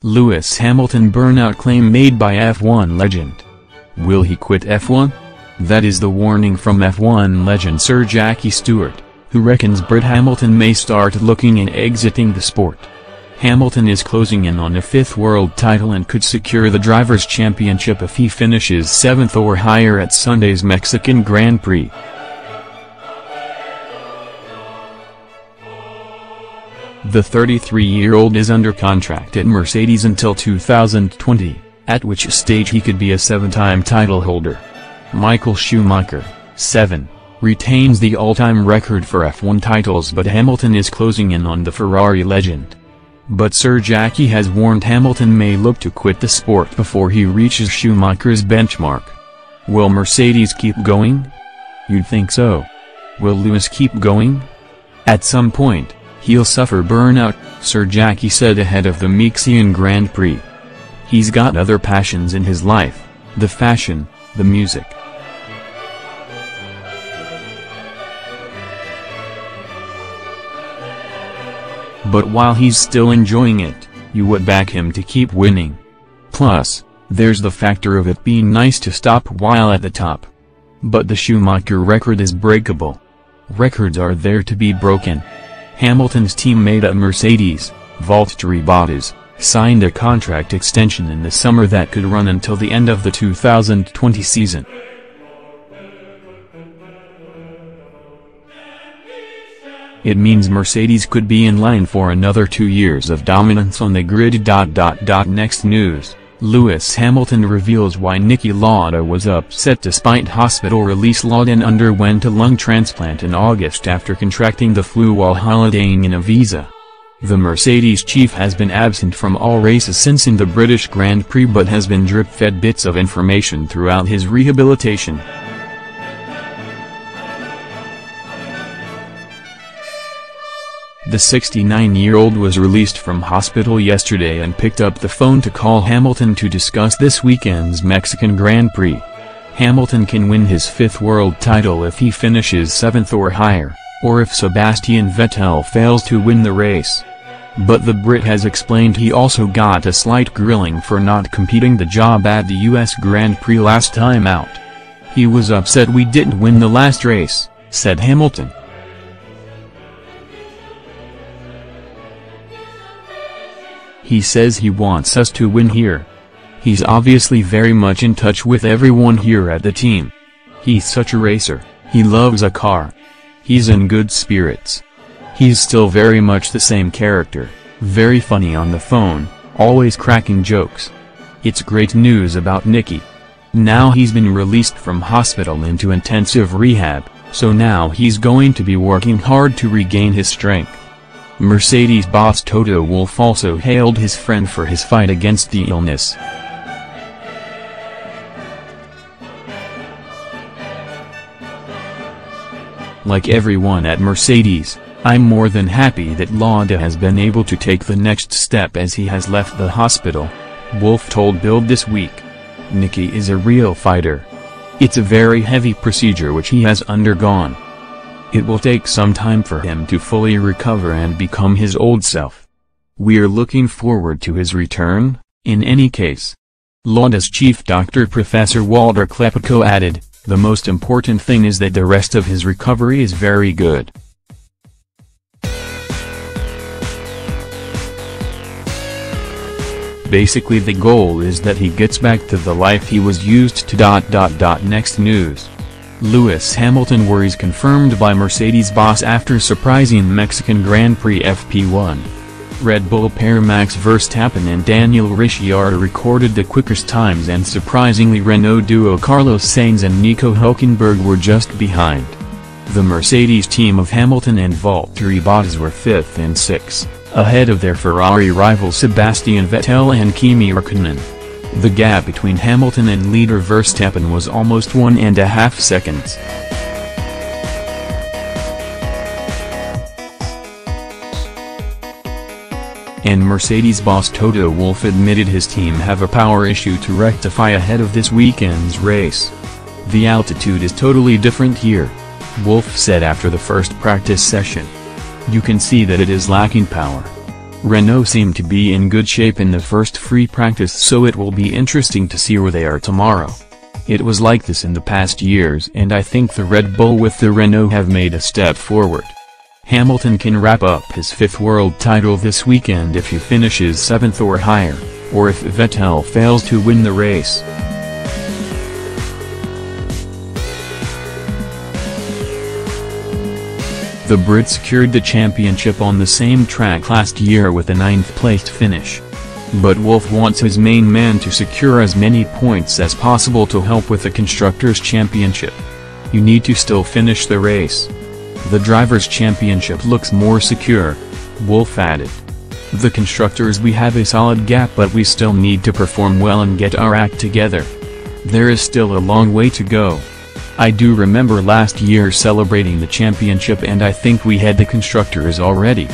Lewis Hamilton burnout claim made by F1 legend. Will he quit F1? That is the warning from F1 legend Sir Jackie Stewart, who reckons Brit Hamilton may start looking at exiting the sport. Hamilton is closing in on a fifth world title and could secure the Drivers' Championship if he finishes 7th or higher at Sunday's Mexican Grand Prix. The 33-year-old is under contract at Mercedes until 2020, at which stage he could be a 7-time title holder. Michael Schumacher, 7, retains the all-time record for F1 titles, but Hamilton is closing in on the Ferrari legend. But Sir Jackie has warned Hamilton may look to quit the sport before he reaches Schumacher's benchmark. Will Mercedes keep going? You'd think so. Will Lewis keep going? At some point, he'll suffer burnout, Sir Jackie said ahead of the Mexican Grand Prix. He's got other passions in his life, the fashion, the music. But while he's still enjoying it, you would back him to keep winning. Plus, there's the factor of it being nice to stop while at the top. But the Schumacher record is breakable. Records are there to be broken. Hamilton's teammate at Mercedes, Valtteri Bottas, signed a contract extension in the summer that could run until the end of the 2020 season. It means Mercedes could be in line for another 2 years of dominance on the grid. Next news, Lewis Hamilton reveals why Niki Lauda was upset despite hospital release. Lauda underwent a lung transplant in August after contracting the flu while holidaying in Ibiza. The Mercedes chief has been absent from all races since in the British Grand Prix but has been drip-fed bits of information throughout his rehabilitation. The 69-year-old was released from hospital yesterday and picked up the phone to call Hamilton to discuss this weekend's Mexican Grand Prix. Hamilton can win his 5th world title if he finishes 7th or higher, or if Sebastian Vettel fails to win the race. But the Brit has explained he also got a slight grilling for not completing the job at the US Grand Prix last time out. He was upset we didn't win the last race, said Hamilton. He says he wants us to win here. He's obviously very much in touch with everyone here at the team. He's such a racer, he loves a car. He's in good spirits. He's still very much the same character, very funny on the phone, always cracking jokes. It's great news about Niki. Now he's been released from hospital into intensive rehab, so now he's going to be working hard to regain his strength. Mercedes boss Toto Wolff also hailed his friend for his fight against the illness. Like everyone at Mercedes, I'm more than happy that Lauda has been able to take the next step as he has left the hospital, Wolff told Bild this week. Niki is a real fighter. It's a very heavy procedure which he has undergone. It will take some time for him to fully recover and become his old self. We're looking forward to his return, in any case. Lauda's chief doctor Professor Walter Klepko added, the most important thing is that the rest of his recovery is very good. Basically the goal is that he gets back to the life he was used to. Next news. Lewis Hamilton worries confirmed by Mercedes boss after surprising Mexican Grand Prix FP1. Red Bull pair Max Verstappen and Daniel Ricciardo recorded the quickest times and surprisingly Renault duo Carlos Sainz and Nico Hülkenberg were just behind. The Mercedes team of Hamilton and Valtteri Bottas were 5th and 6th, ahead of their Ferrari rivals Sebastian Vettel and Kimi Räikkönen. The gap between Hamilton and leader Verstappen was almost 1.5 seconds. And Mercedes boss Toto Wolff admitted his team have a power issue to rectify ahead of this weekend's race. The altitude is totally different here, Wolff said after the first practice session. You can see that it is lacking power. Renault seemed to be in good shape in the first free practice, so it will be interesting to see where they are tomorrow. It was like this in the past years, and I think the Red Bull with the Renault have made a step forward. Hamilton can wrap up his 5th world title this weekend if he finishes 7th or higher, or if Vettel fails to win the race. The Brit secured the championship on the same track last year with a 9th-placed finish. But Wolff wants his main man to secure as many points as possible to help with the Constructors' Championship. You need to still finish the race. The Drivers' Championship looks more secure, Wolff added. The Constructors, we have a solid gap, but we still need to perform well and get our act together. There is still a long way to go. I do remember last year celebrating the championship, and I think we had the Constructors already.